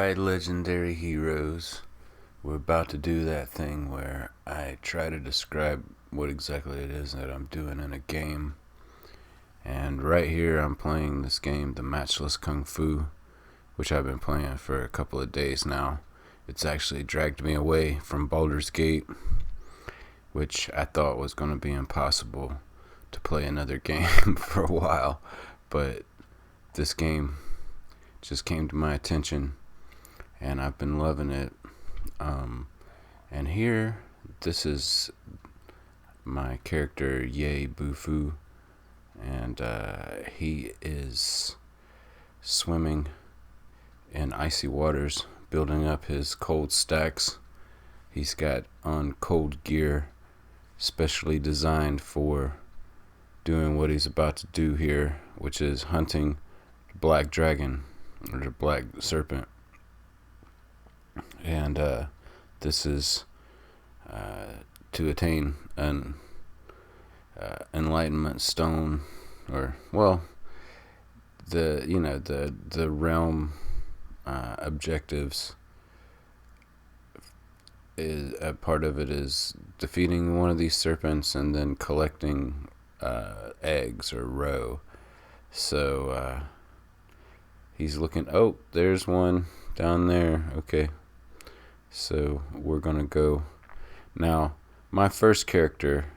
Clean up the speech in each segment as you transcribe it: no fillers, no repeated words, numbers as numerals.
Alright, legendary heroes. We're about to do that thing where I try to describe what exactly it is that I'm doing in a game. And right here I'm playing this game, the Matchless Kung Fu, which I've been playing for a couple of days now. It's actually dragged me away from Baldur's Gate, which I thought was going to be impossible to play another game for a while. But this game just came to my attention, and I've been loving it. And here, this is my character, Ye Bufu, and he is swimming in icy waters, building up his cold stacks. He's got on cold gear, specially designed for doing what he's about to do here, which is hunting the black dragon, or the Black Serpent. And this is to attain an Enlightenment stone, or the realm objectives. Is a part of it is defeating one of these serpents and then collecting eggs or roe. So he's looking. Oh, there's one down there. Okay. So we're going to go. Now, my first character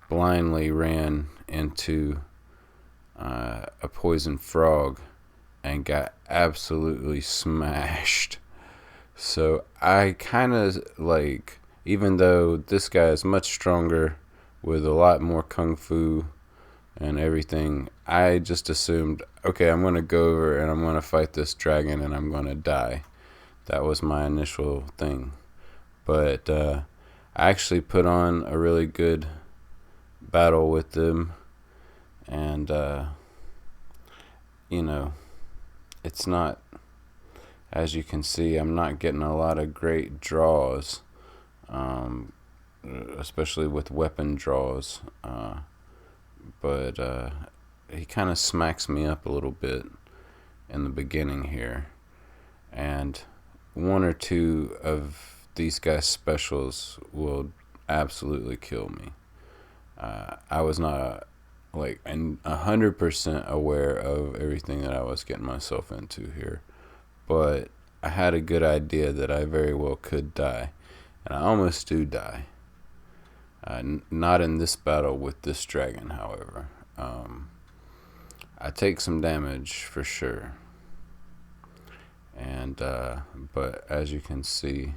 blindly ran into a poison frog and got absolutely smashed. So I kind of even though this guy is much stronger with a lot more kung fu and everything, I just assumed, okay, I'm going to go over and I'm going to fight this dragon and I'm going to die. That was my initial thing. But I actually put on a really good battle with them. And, it's not, as you can see, I'm not getting a lot of great draws, especially with weapon draws. But he kind of smacks me up a little bit in the beginning here. And one or two of these guys' specials will absolutely kill me. I was not 100% aware of everything that I was getting myself into here, but I had a good idea that I very well could die, and I almost do die. Not in this battle with this dragon, however. I take some damage for sure. And but as you can see,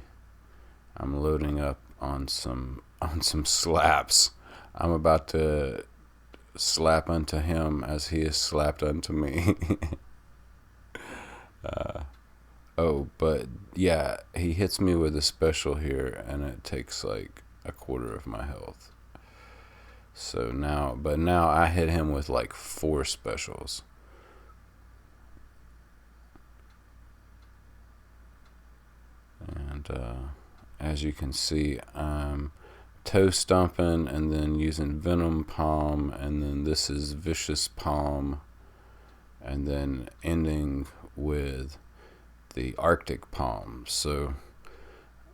I'm loading up on some slaps. I'm about to slap unto him as he is slapped unto me. But yeah, he hits me with a special here, and it takes like a quarter of my health. So now I hit him with like 4 specials. And as you can see, I'm toe stomping and then using venom palm, and then this is vicious palm, and then ending with the Arctic palm. So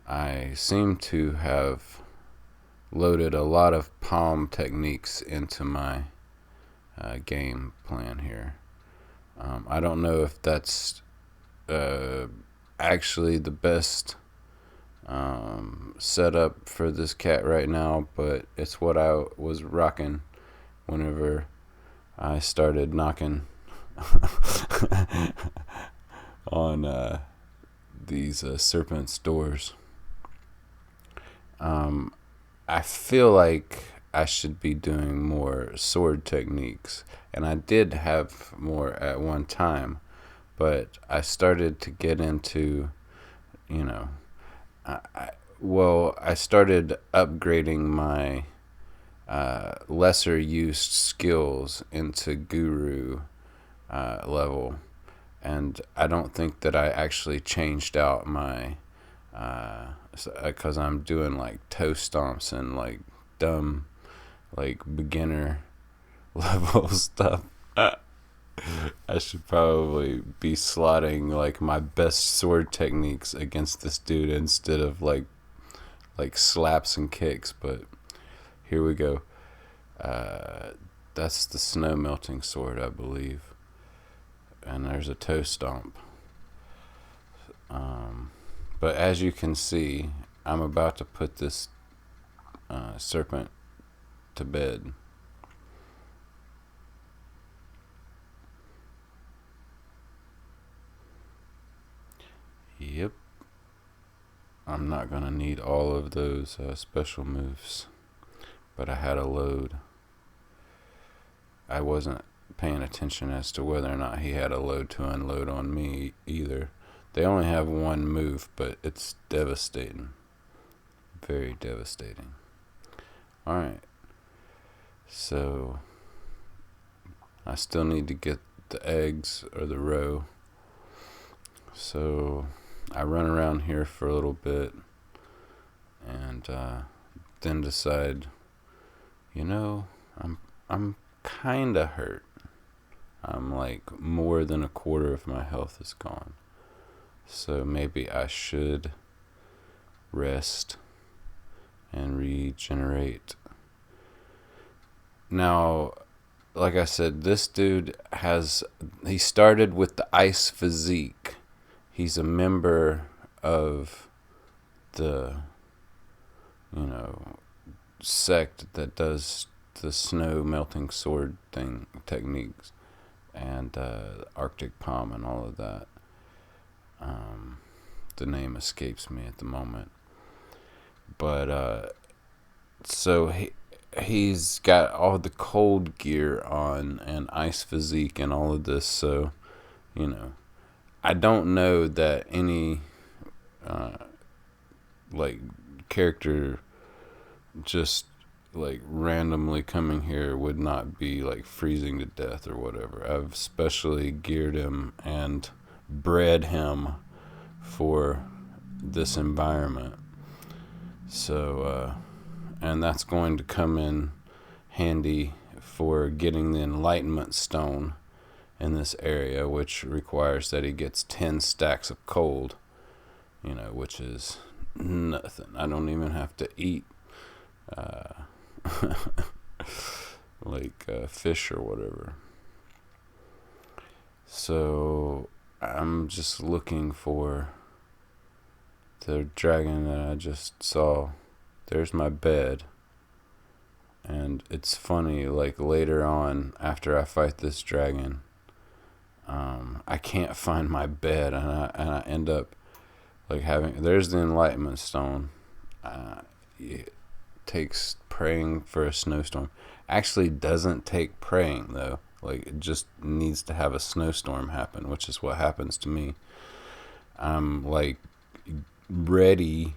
I seem to have loaded a lot of palm techniques into my game plan here. I don't know if that's actually the best setup for this cat right now, but it's what I was rocking whenever I started knocking on these serpents' doors. I feel like I should be doing more sword techniques, and I did have more at one time, but I started to get into, I started upgrading my lesser used skills into guru level, and I don't think that I actually changed out my because I'm doing like toe stomps and like dumb like beginner level stuff. I should probably be slotting like my best sword techniques against this dude instead of like slaps and kicks. But here we go. That's the snow melting sword, I believe. And there's a toe stomp. But as you can see, I'm about to put this serpent to bed. Yep. I'm not going to need all of those special moves, but I had a load. I wasn't paying attention as to whether or not he had a load to unload on me either. They only have one move, but it's devastating. Very devastating. Alright. So, I still need to get the eggs or the roe. So, I run around here for a little bit and then decide, I'm kind of hurt. I'm like more than a quarter of my health is gone. So maybe I should rest and regenerate. Now, like I said, this dude he started with the ice physique. He's a member of the, sect that does the snow melting sword techniques and Arctic palm and all of that. The name escapes me at the moment, but so he's got all the cold gear on and ice physique and all of this. So I don't know that any like character just like randomly coming here would not be like freezing to death or whatever. I've specially geared him and bred him for this environment. So and that's going to come in handy for getting the Enlightenment stone in this area, which requires that he gets 10 stacks of cold, which is nothing. I don't even have to eat like fish or whatever. So I'm just looking for the dragon that I just saw. There's my bed. And it's funny, like later on, after I fight this dragon, I can't find my bed, and I end up like there's the Enlightenment stone. It takes praying for a snowstorm. Actually doesn't take praying though. Like it just needs to have a snowstorm happen, which is what happens to me. I'm like ready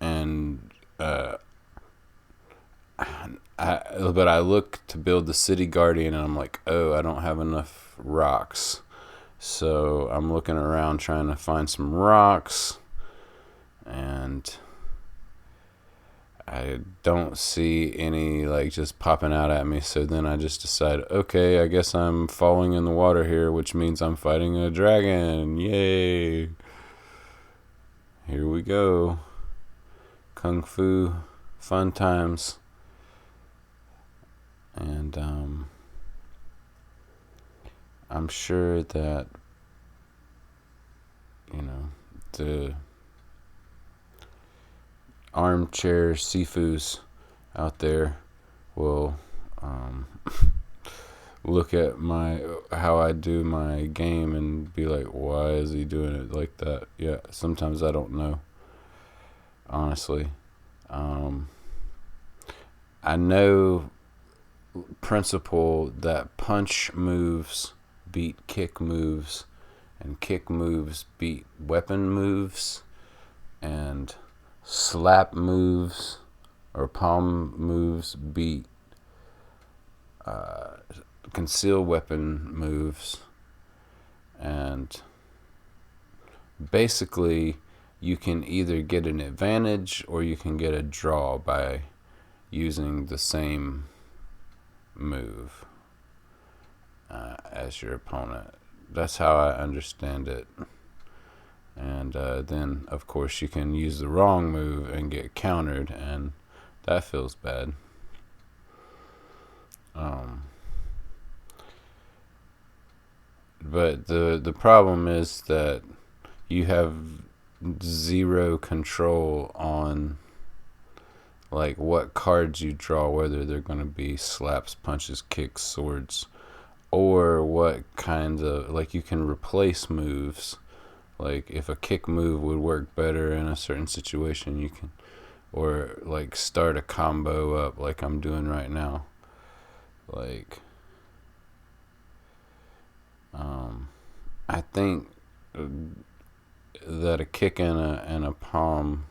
and but I look to build the city guardian and I'm like, oh, I don't have enough rocks. So I'm looking around trying to find some rocks and I don't see any like just popping out at me. So then I just decide, okay, I guess I'm falling in the water here, which means I'm fighting a dragon. Yay. Here we go. Kung Fu fun times. And I'm sure that the armchair sifus out there will look at how I do my game and be like, why is he doing it like that? Yeah, sometimes I don't know, honestly. I know principle that punch moves beat kick moves and kick moves beat weapon moves and slap moves or palm moves beat conceal weapon moves, and basically you can either get an advantage or you can get a draw by using the same move. as your opponent. That's how I understand it. And then, of course, you can use the wrong move and get countered, and that feels bad. But the problem is that you have zero control on like what cards you draw, whether they're going to be slaps, punches, kicks, swords, or what kind of, like, you can replace moves. Like if a kick move would work better in a certain situation, you can, or like start a combo up like I'm doing right now. Like I think that a kick and a palm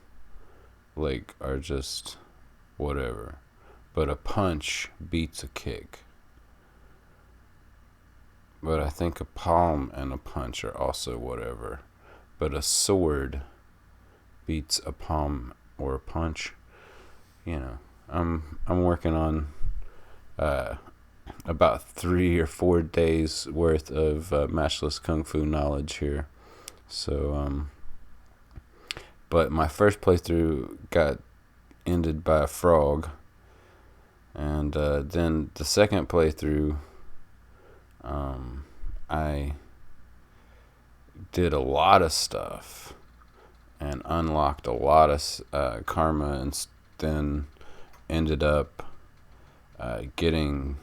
like are just whatever, but a punch beats a kick. But I think a palm and a punch are also whatever, but a sword beats a palm or a punch. You know, I'm working on about 3 or 4 days worth of Matchless Kung Fu knowledge here. So, but my first playthrough got ended by a frog, and then the second playthrough, I did a lot of stuff and unlocked a lot of karma, and then ended up getting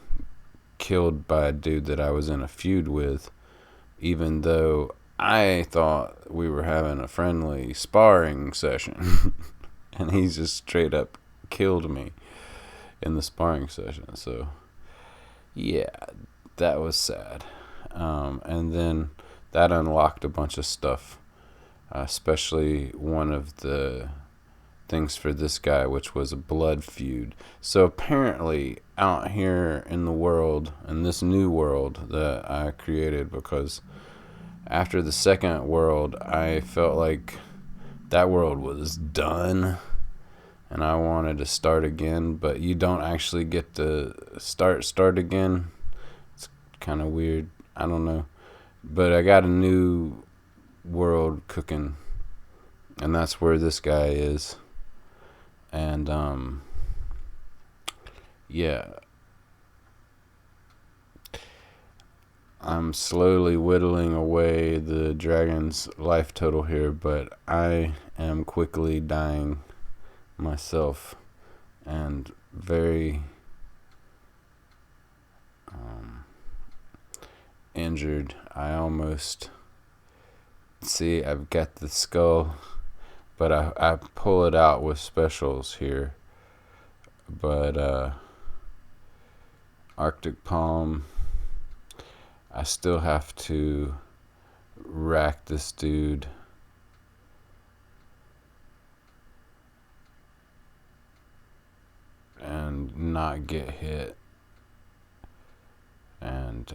killed by a dude that I was in a feud with, even though I thought we were having a friendly sparring session. And he just straight up killed me in the sparring session. So yeah, that was sad. And then that unlocked a bunch of stuff, especially one of the things for this guy, which was a blood feud. So apparently out here in the world, in this new world that I created, because after the second world I felt like that world was done and I wanted to start again, but you don't actually get to start again. It's kind of weird. I don't know. But I got a new world cooking, and that's where this guy is. And yeah, I'm slowly whittling away the dragon's life total here, but I am quickly dying myself and very injured. I almost see, I've got the skull, but I pull it out with specials here. But Arctic Palm, I still have to rack this dude. And not get hit. And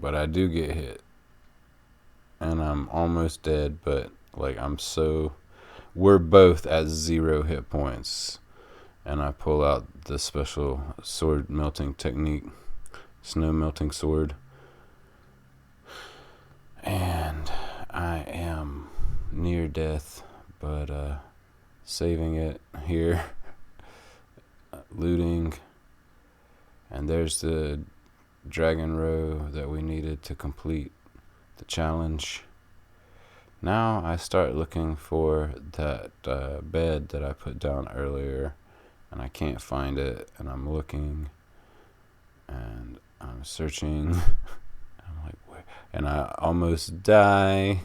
but I do get hit. And I'm almost dead, but like we're both at 0 hit points. And I pull out the special sword melting technique, snow melting sword. And I am near death, but saving it here. Looting. And there's the dragon row that we needed to complete the challenge. Now I start looking for that bed that I put down earlier, and I can't find it, and I'm looking and I'm searching. I'm like, where? And I almost die.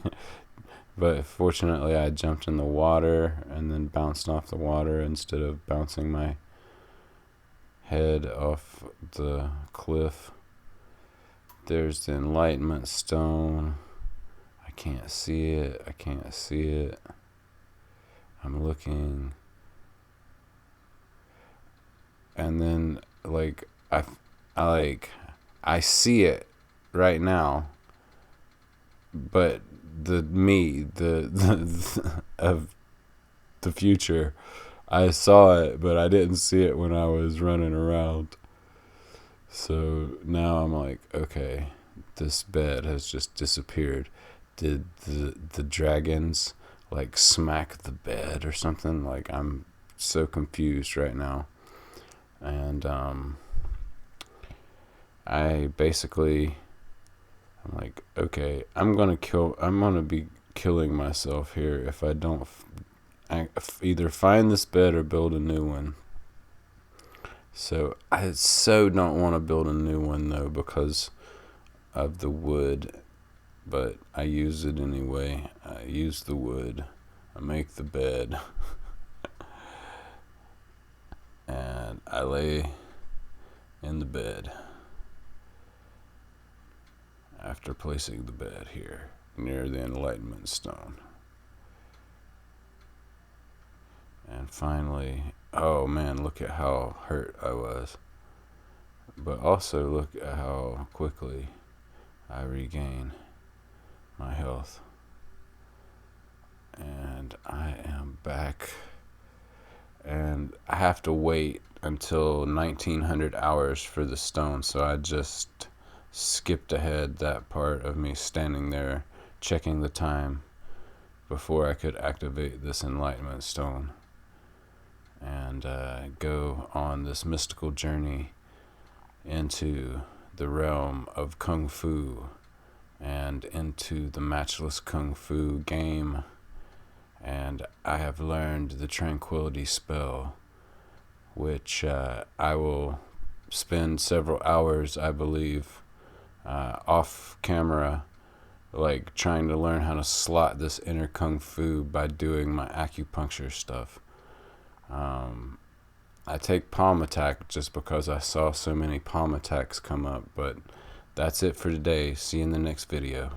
But fortunately I jumped in the water and then bounced off the water instead of bouncing my head off the cliff. There's the Enlightenment stone. I can't see it. I'm looking. And then like I see it right now, but the of the future, I saw it, but I didn't see it when I was running around. So now I'm like, okay, this bed has just disappeared. Did the dragons like smack the bed or something? Like, I'm so confused right now. And I basically, I'm like, okay, I'm gonna be killing myself here if I don't either find this bed or build a new one. So I so don't want to build a new one though because of the wood, but I use it anyway. I use the wood. I make the bed and I lay in the bed after placing the bed here near the Enlightenment stone. And finally, oh man, look at how hurt I was. But also look at how quickly I regain my health. And I am back. And I have to wait until 1900 hours for the stone, so I just skipped ahead that part of me standing there checking the time before I could activate this Enlightenment stone and go on this mystical journey into the realm of Kung Fu and into the Matchless Kung Fu game. And I have learned the Tranquility spell, which I will spend several hours, I believe, off camera, like trying to learn how to slot this inner Kung Fu by doing my acupuncture stuff. I take palm attack just because I saw so many palm attacks come up, but that's it for today. See you in the next video.